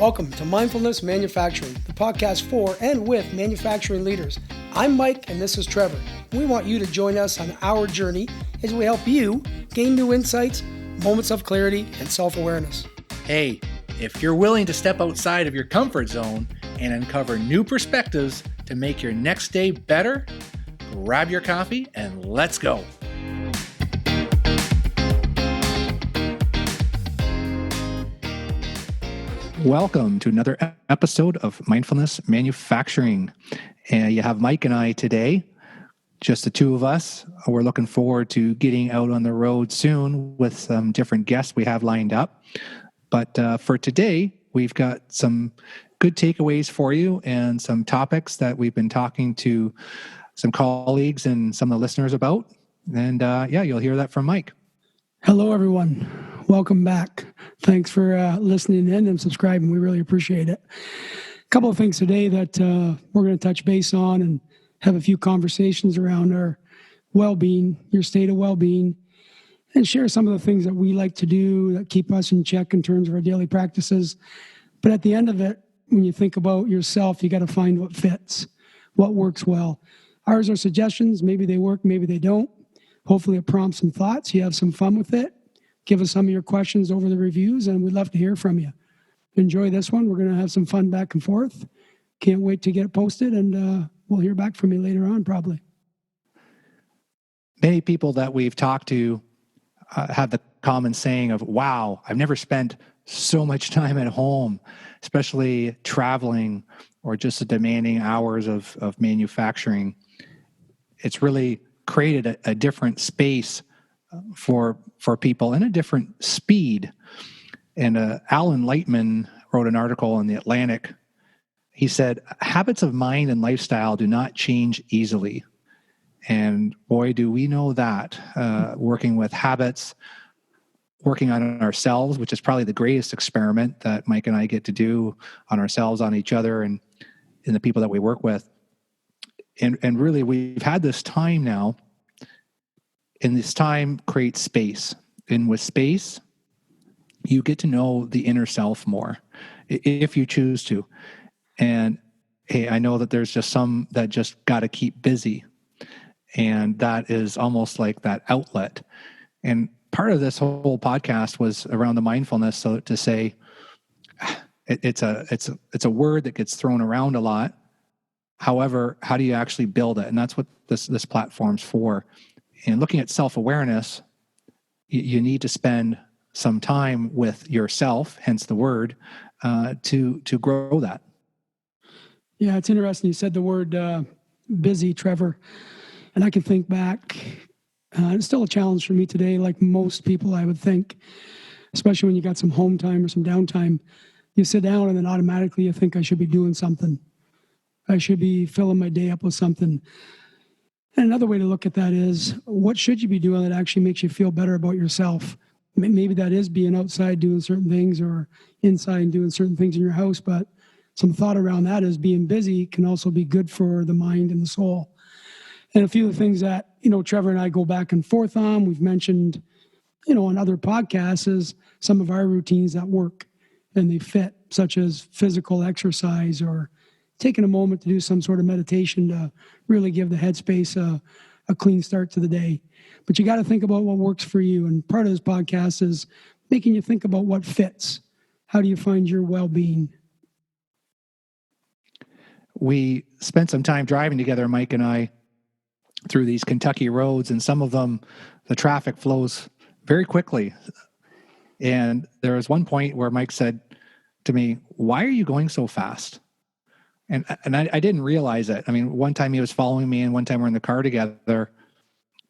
Welcome to Mindfulness Manufacturing, the podcast for and with manufacturing leaders. I'm Mike and this is Trevor. We want you to join us on our journey as we help you gain new insights, moments of clarity, and self-awareness. Hey, if you're willing to step outside of your comfort zone and uncover new perspectives to make your next day better, grab your coffee and let's go. Welcome to another episode of Mindfulness Manufacturing. You have Mike and I today, just the two of us. We're looking forward to getting out on the road soon with some different guests we have lined up. But for today, we've got some good takeaways for you and some topics that we've been talking to some colleagues and some of the listeners about. And you'll hear that from Mike. Hello, everyone. Welcome back. Thanks for listening in and subscribing. We really appreciate it. A couple of things today that we're going to touch base on and have a few conversations around our well-being, your state of well-being, and share some of the things that we like to do that keep us in check in terms of our daily practices. But at the end of it, when you think about yourself, you got to find what fits, what works well. Ours are suggestions. Maybe they work, maybe they don't. Hopefully it prompts some thoughts. You have some fun with it. Give us some of your questions over the reviews, and we'd love to hear from you. Enjoy this one. We're going to have some fun back and forth. Can't wait to get it posted, and we'll hear back from you later on, probably. Many people that we've talked to have the common saying of, wow, I've never spent so much time at home, especially traveling or just the demanding hours of manufacturing. It's really created a different space for people and a different speed. And Alan Lightman wrote an article in The Atlantic. He said, habits of mind and lifestyle do not change easily. And boy, do we know that. Working with habits, working on ourselves, which is probably the greatest experiment that Mike and I get to do on ourselves, on each other, and in the people that we work with. And really, we've had this time now, and this time creates space. And with space, you get to know the inner self more, if you choose to. And hey, I know that there's just some that just got to keep busy. And that is almost like that outlet. And part of this whole podcast was around the mindfulness. So to say, it's a word that gets thrown around a lot. However, how do you actually build it? And that's what this platform's for. And looking at self-awareness, you need to spend some time with yourself, hence the word, to grow that. Yeah, it's interesting. You said the word busy, Trevor. And I can think back, it's still a challenge for me today, like most people I would think, especially when you got some home time or some downtime. You sit down and then automatically you think I should be doing something. I should be filling my day up with something. And another way to look at that is, what should you be doing that actually makes you feel better about yourself? Maybe that is being outside doing certain things or inside and doing certain things in your house. But some thought around that is being busy can also be good for the mind and the soul. And a few of the things that, Trevor and I go back and forth on, we've mentioned, on other podcasts, is some of our routines that work and they fit, such as physical exercise or taking a moment to do some sort of meditation to really give the headspace a clean start to the day. But you got to think about what works for you. And part of this podcast is making you think about what fits. How do you find your well-being? We spent some time driving together, Mike and I, through these Kentucky roads, and some of them, the traffic flows very quickly. And there was one point where Mike said to me, "Why are you going so fast?" And I didn't realize it. I mean, one time he was following me, and one time we're in the car together,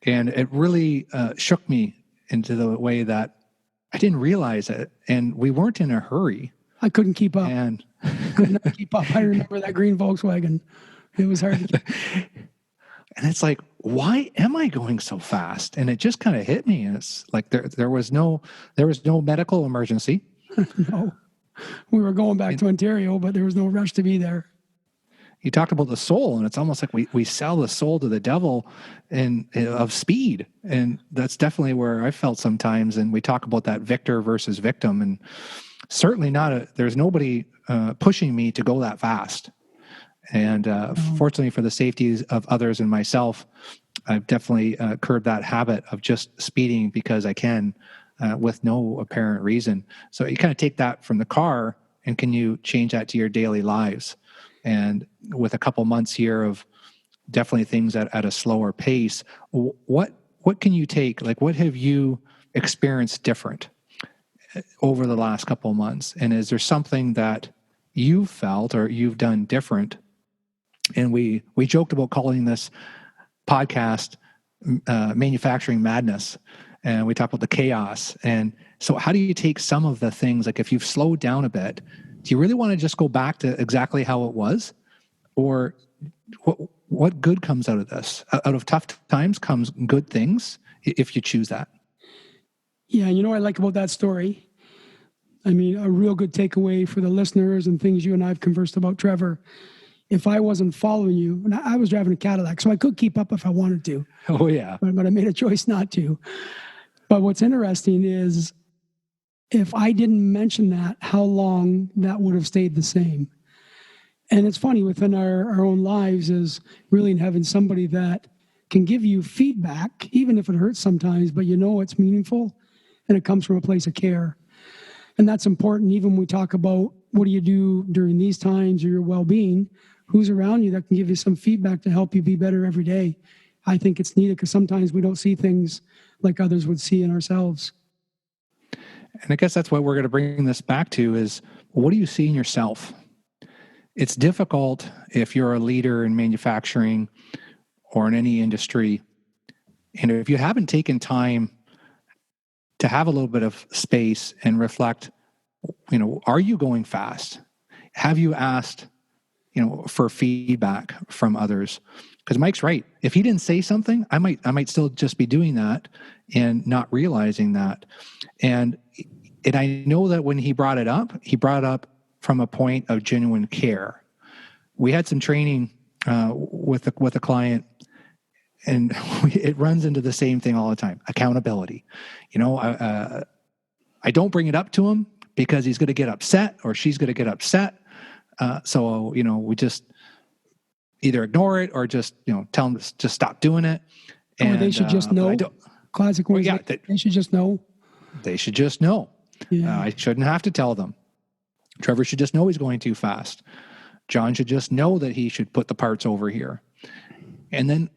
and it really shook me into the way that I didn't realize it. And we weren't in a hurry. I couldn't keep up. And could not keep up. I remember that green Volkswagen. It was hard to keep. And it's like, why am I going so fast? And it just kind of hit me. And it's like there was no medical emergency. No, we were going back to Ontario, but there was no rush to be there. You talked about the soul, and it's almost like we sell the soul to the devil of speed. And that's definitely where I felt sometimes. And we talk about that victor versus victim, and certainly there's nobody pushing me to go that fast. And fortunately for the safety of others and myself, I've definitely curbed that habit of just speeding because I can with no apparent reason. So you kind of take that from the car and can you change that to your daily lives? And with a couple months here of definitely things at a slower pace, what can you take? Like, what have you experienced different over the last couple of months? And is there something that you've felt or you've done different? And we joked about calling this podcast manufacturing madness, and we talked about the chaos. And so how do you take some of the things, like if you've slowed down a bit, do you really want to just go back to exactly how it was? Or what good comes out of this? Out of tough times comes good things if you choose that. Yeah, you know what I like about that story? I mean, a real good takeaway for the listeners and things you and I have conversed about, Trevor. If I wasn't following you, and I was driving a Cadillac, so I could keep up if I wanted to. Oh, yeah. But I made a choice not to. But what's interesting is if I didn't mention that, how long that would have stayed the same. And it's funny, within our own lives is really having somebody that can give you feedback, even if it hurts sometimes, but you know it's meaningful and it comes from a place of care. And that's important. Even when we talk about what do you do during these times or your well-being, who's around you that can give you some feedback to help you be better every day. I think it's needed because sometimes we don't see things like others would see in ourselves. And I guess that's what we're going to bring this back to is, what do you see in yourself? It's difficult if you're a leader in manufacturing or in any industry. And if you haven't taken time to have a little bit of space and reflect, are you going fast? Have you asked, for feedback from others? Because Mike's right. If he didn't say something, I might still just be doing that and not realizing that. And I know that when he brought it up from a point of genuine care. We had some training with a client, and it runs into the same thing all the time: accountability. I don't bring it up to him because he's going to get upset or she's going to get upset. So we just either ignore it or just tell them to just stop doing it. And, or they should just know. Classic words. Yeah, they should just know. They should just know. Yeah. I shouldn't have to tell them. Trevor should just know he's going too fast. John should just know that he should put the parts over here. And then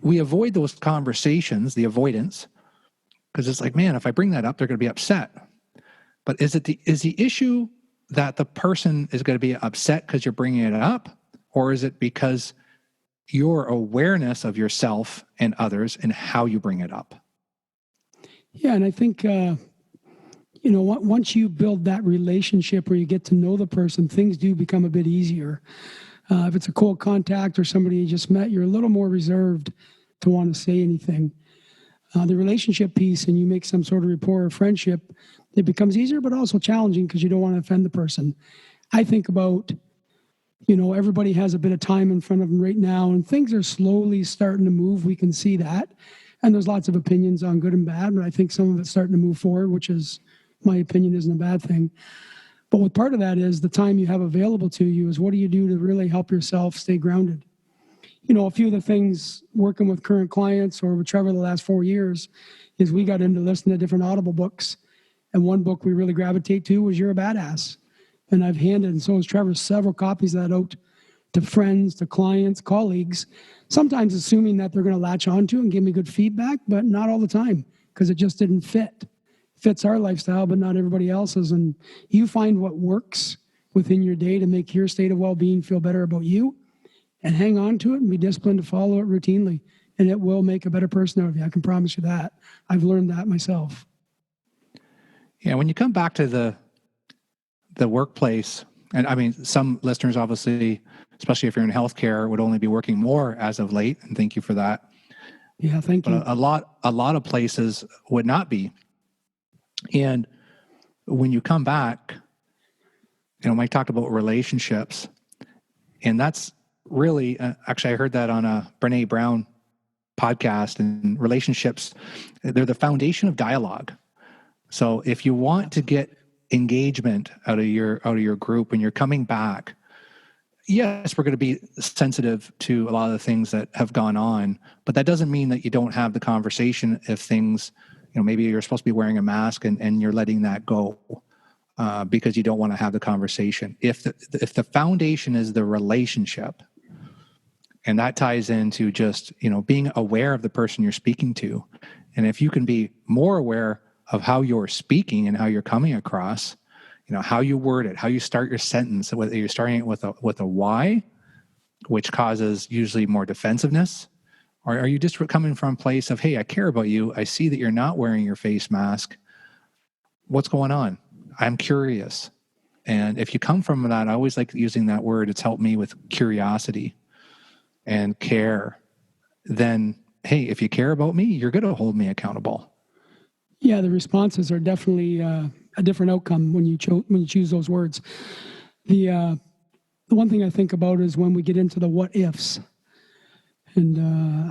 we avoid those conversations, the avoidance, because it's like, man, if I bring that up, they're going to be upset. But is the issue that the person is going to be upset because you're bringing it up? Or is it because your awareness of yourself and others and how you bring it up? Yeah, and I think, once you build that relationship where you get to know the person, things do become a bit easier. If it's a cold contact or somebody you just met, you're a little more reserved to want to say anything. The relationship piece, and you make some sort of rapport or friendship, it becomes easier, but also challenging because you don't want to offend the person. I think about, everybody has a bit of time in front of them right now, and things are slowly starting to move. We can see that. And there's lots of opinions on good and bad, but I think some of it's starting to move forward, which is, my opinion, isn't a bad thing. But what part of that is the time you have available to you is what do you do to really help yourself stay grounded? A few of the things working with current clients or with Trevor the last 4 years is we got into listening to different Audible books. And one book we really gravitate to was You're a Badass. And I've handed, and so has Trevor, several copies of that out to friends, to clients, colleagues, sometimes assuming that they're going to latch onto and give me good feedback, but not all the time because it just didn't fit. Fits our lifestyle, but not everybody else's. And you find what works within your day to make your state of well-being feel better about you and hang on to it and be disciplined to follow it routinely. And it will make a better person out of you. I can promise you that. I've learned that myself. Yeah, when you come back to the workplace, and I mean, some listeners obviously, especially if you're in healthcare, would only be working more as of late, and thank you for that. Yeah, thank you. A lot of places would not be. And when you come back, Mike talked about relationships, and that's really, actually, I heard that on a Brene Brown podcast, and relationships, they're the foundation of dialogue. So if you want to get engagement out of your group and you're coming back, yes, we're going to be sensitive to a lot of the things that have gone on, but that doesn't mean that you don't have the conversation if things, maybe you're supposed to be wearing a mask and you're letting that go because you don't want to have the conversation. If the foundation is the relationship, and that ties into just, being aware of the person you're speaking to. And if you can be more aware of how you're speaking and how you're coming across, how you word it, how you start your sentence, whether you're starting it with a why, which causes usually more defensiveness, or are you just coming from a place of, hey, I care about you. I see that you're not wearing your face mask. What's going on? I'm curious. And if you come from that, I always like using that word. It's helped me with curiosity and care. Then, hey, if you care about me, you're going to hold me accountable. Yeah, the responses are definitely a different outcome when you choose those words. The one thing I think about is when we get into the what ifs, and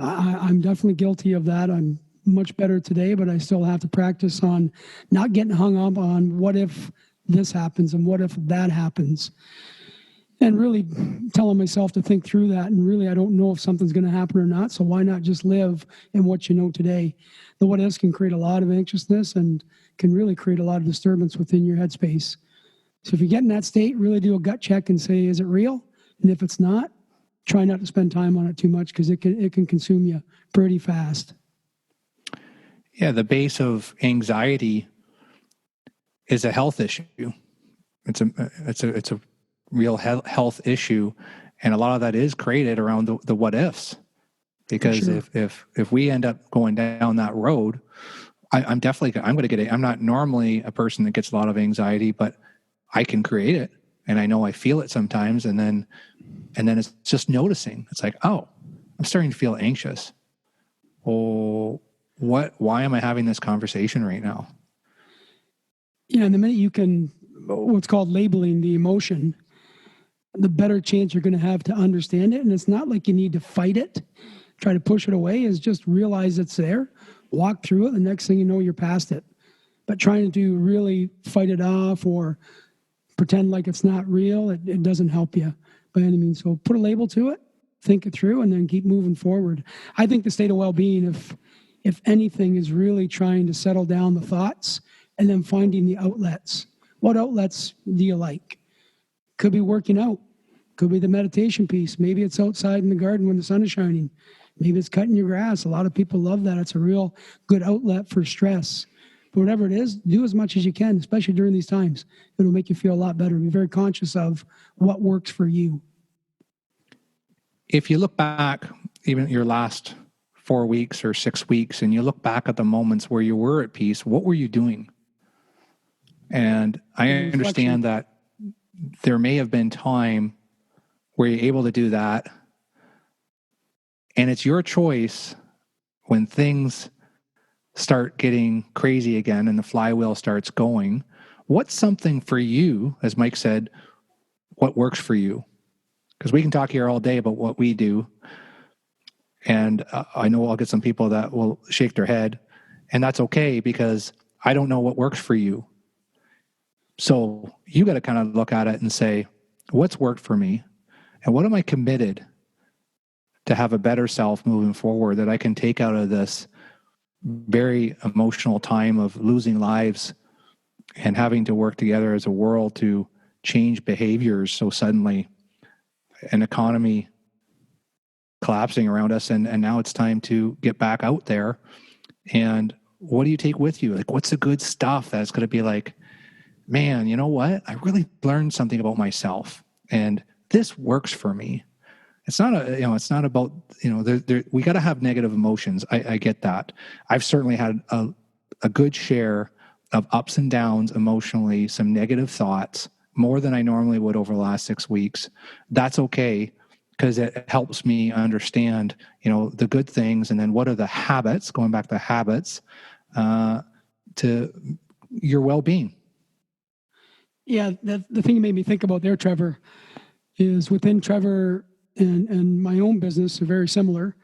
I'm definitely guilty of that. I'm much better today, but I still have to practice on not getting hung up on what if this happens and what if that happens. And really telling myself to think through that. And really, I don't know if something's going to happen or not. So why not just live in what you know today? The what ifs can create a lot of anxiousness and can really create a lot of disturbance within your headspace. So if you get in that state, really do a gut check and say, is it real? And if it's not, try not to spend time on it too much because it can consume you pretty fast. Yeah, the base of anxiety is a health issue. It's a real health issue, and a lot of that is created around the what ifs. Because Sure. if we end up going down that road, I'm going to get it. I'm not normally a person that gets a lot of anxiety, but I can create it, and I know I feel it sometimes, and then it's just noticing. It's like, oh, I'm starting to feel anxious. Oh, why am I having this conversation right now? Yeah, and the minute you can, what's called labeling the emotion, the better chance you're going to have to understand it. And it's not like you need to fight it, try to push it away, is just realize it's there, walk through it. The next thing you know, you're past it. But trying to really fight it off or pretend like it's not real, it doesn't help you by any means. So put a label to it, think it through, and then keep moving forward. I think the state of well-being, if anything, is really trying to settle down the thoughts and then finding the outlets. What outlets do you like? Could be working out. Could be the meditation piece. Maybe it's outside in the garden when the sun is shining. Maybe it's cutting your grass. A lot of people love that. It's a real good outlet for stress. But whatever it is, do as much as you can, especially during these times. It'll make you feel a lot better. Be very conscious of what works for you. If you look back, even your last 4 weeks or 6 weeks, and you look back at the moments where you were at peace, what were you doing? And I understand that there may have been time where you're able to do that. And it's your choice when things start getting crazy again and the flywheel starts going. What's something for you, as Mike said, what works for you? Because we can talk here all day about what we do. And I know I'll get some people that will shake their head. And that's okay because I don't know what works for you. So you got to kind of look at it and say, what's worked for me? And what am I committed to have a better self moving forward that I can take out of this very emotional time of losing lives and having to work together as a world to change behaviors so suddenly, an economy collapsing around us, and now it's time to get back out there. And what do you take with you? Like, what's the good stuff that's going to be like, man, you know what? I really learned something about myself, and this works for me. It's not it's not about, we got to have negative emotions. I get that. I've certainly had a good share of ups and downs emotionally, some negative thoughts, more than I normally would over the last 6 weeks. That's okay, because it helps me understand, the good things, and then what are the habits, going back to habits, to your well-being. Yeah, the thing you made me think about there, Trevor, is within Trevor and my own business are very similar.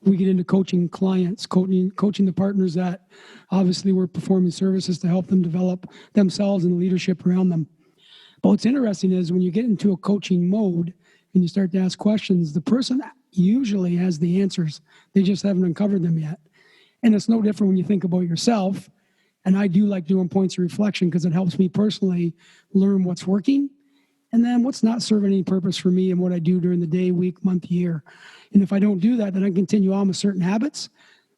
we get into coaching clients, coaching the partners that obviously we're performing services to help them develop themselves and the leadership around them. But what's interesting is when you get into a coaching mode and you start to ask questions, the person usually has the answers. They just haven't uncovered them yet. And it's no different when you think about yourself. And I do like doing points of reflection because it helps me personally learn what's working and then what's not serving any purpose for me and what I do during the day, week, month, year. And if I don't do that, then I continue on with certain habits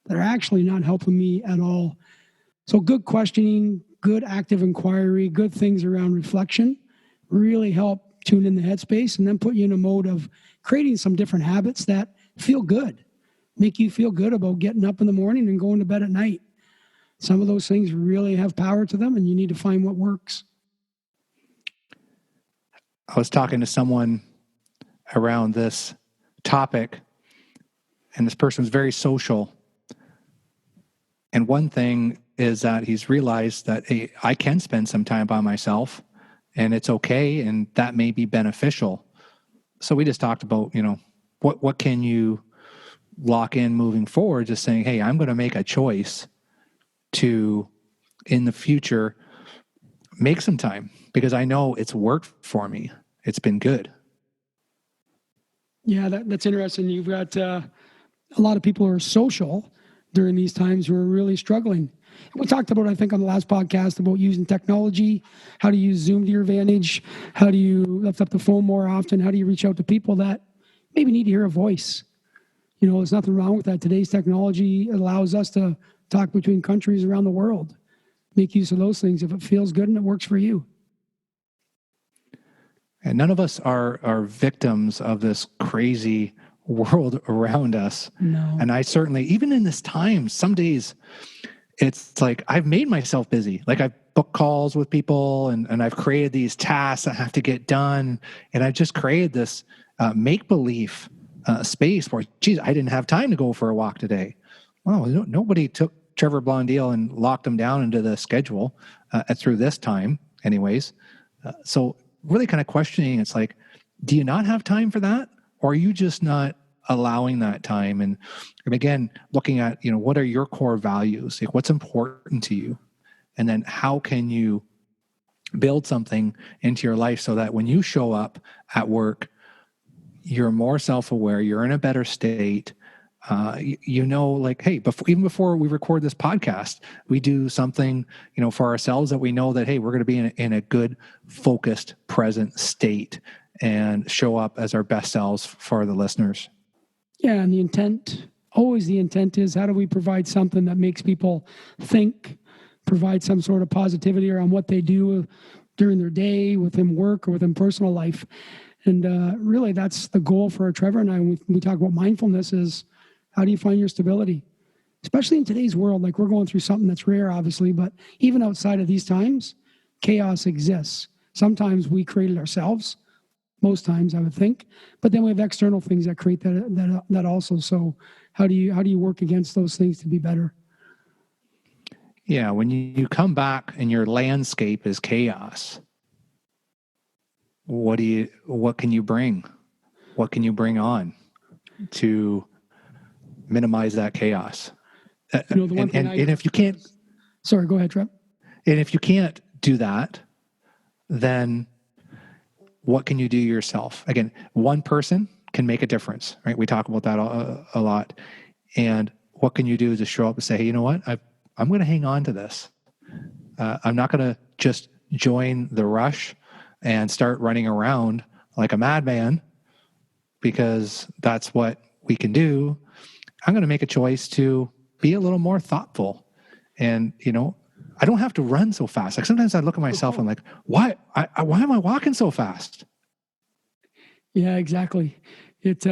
that are actually not helping me at all. So good questioning, good active inquiry, good things around reflection really help tune in the headspace and then put you in a mode of creating some different habits that feel good, make you feel good about getting up in the morning and going to bed at night. Some of those things really have power to them, and you need to find what works. I was talking to someone around this topic, and this person was very social. And one thing is that he's realized that, hey, I can spend some time by myself, and it's okay, and that may be beneficial. So we just talked about, what can you lock in moving forward, just saying, hey, I'm going to make a choice to, in the future, make some time because I know it's worked for me. It's been good. Yeah, that's interesting. You've got a lot of people who are social during these times who are really struggling. We talked about, I think, on the last podcast about using technology, how to use Zoom to your advantage, how do you lift up the phone more often, how do you reach out to people that maybe need to hear a voice. There's nothing wrong with that. Today's technology allows us to talk between countries around the world. Make use of those things if it feels good and it works for you. And none of us are victims of this crazy world around us. No. And I certainly, even in this time, some days it's like I've made myself busy. Like I've booked calls with people and I've created these tasks that have to get done. And I've just created this make-believe space where, geez, I didn't have time to go for a walk today. Well, nobody took Trevor Blondale and locked him down into the schedule through this time anyways. So really kind of questioning, it's like, do you not have time for that? Or are you just not allowing that time? And again, looking at, what are your core values? Like what's important to you? And then how can you build something into your life so that when you show up at work, you're more self-aware, you're in a better state. Like, hey, even before we record this podcast, we do something, for ourselves that we know that, hey, we're going to be in a good, focused, present state and show up as our best selves for the listeners. Yeah, and always the intent is how do we provide something that makes people think, provide some sort of positivity around what they do during their day, within work or within personal life. And really that's the goal for Trevor and I when we talk about mindfulness is, how do you find your stability? Especially in today's world, like we're going through something that's rare, obviously, but even outside of these times, chaos exists. Sometimes we create it ourselves, most times I would think, but then we have external things that create that also. So how do you work against those things to be better? Yeah, when you come back and your landscape is chaos, what can you bring? What can you bring on to minimize that chaos? The one thing and if you can't, sorry, go ahead, Trev. And if you can't do that, then what can you do yourself? Again, one person can make a difference, right? We talk about that a lot. And what can you do is just show up and say, hey, you know what? I'm going to hang on to this. I'm not going to just join the rush and start running around like a madman because that's what we can do. I'm going to make a choice to be a little more thoughtful. And, I don't have to run so fast. Like sometimes I look at myself and I'm like, why am I walking so fast? Yeah, exactly. It's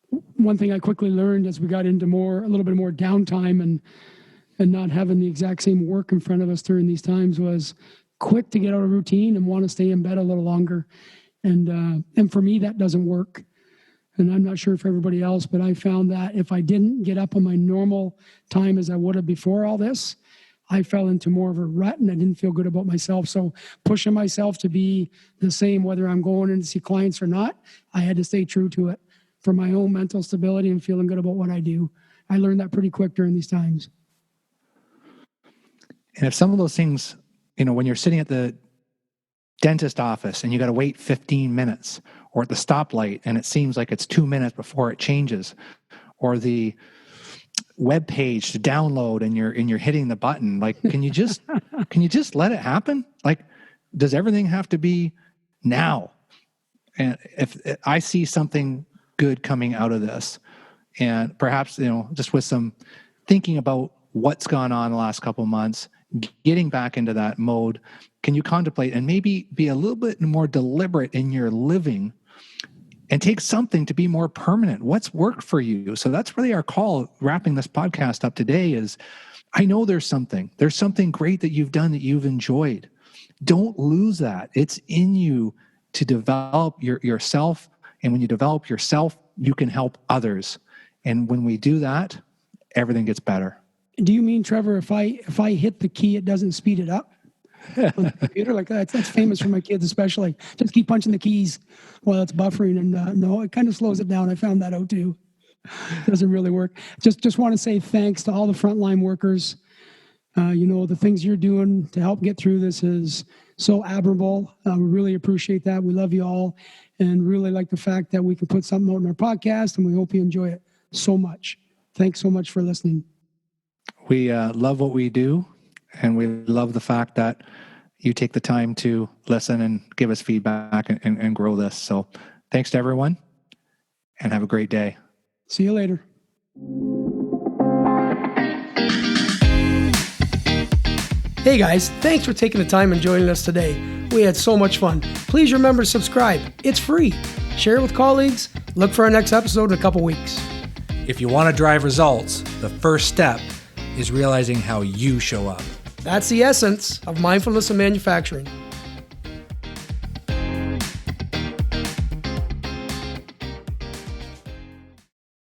one thing I quickly learned as we got into a little bit more downtime and not having the exact same work in front of us during these times was quick to get out of routine and want to stay in bed a little longer. And for me, that doesn't work. And I'm not sure for everybody else, but I found that if I didn't get up on my normal time as I would have before all this, I fell into more of a rut and I didn't feel good about myself. So pushing myself to be the same, whether I'm going in to see clients or not, I had to stay true to it. for my own mental stability and feeling good about what I do. I learned that pretty quick during these times. And if some of those things, when you're sitting at the dentist office and you got to wait 15 minutes, or at the stoplight and it seems like it's 2 minutes before it changes, or the web page to download and you're hitting the button, like, can you just let it happen? Like, does everything have to be now? And if I see something good coming out of this, and perhaps, just with some thinking about what's gone on the last couple of months, getting back into that mode, can you contemplate and maybe be a little bit more deliberate in your living and take something to be more permanent? What's worked for you? So that's really our call, wrapping this podcast up today, is I know there's something great that you've done that you've enjoyed. Don't lose that. It's in you to develop yourself. And when you develop yourself, you can help others. And when we do that, everything gets better. Do you mean, Trevor, if I hit the key, it doesn't speed it up on the computer? Like that's famous for my kids, especially. Just keep punching the keys while it's buffering, and no, it kind of slows it down. I found that out too. Doesn't really work. Just want to say thanks to all the frontline workers. The things you're doing to help get through this is so admirable. We really appreciate that. We love you all, and really like the fact that we can put something out in our podcast, and we hope you enjoy it so much. Thanks so much for listening. We love what we do, and we love the fact that you take the time to listen and give us feedback and grow this. So thanks to everyone, and have a great day. See you later. Hey guys, thanks for taking the time and joining us today. We had so much fun. Please remember to subscribe. It's free. Share it with colleagues. Look for our next episode in a couple weeks. If you want to drive results, the first step is realizing how you show up. That's the essence of mindfulness in manufacturing.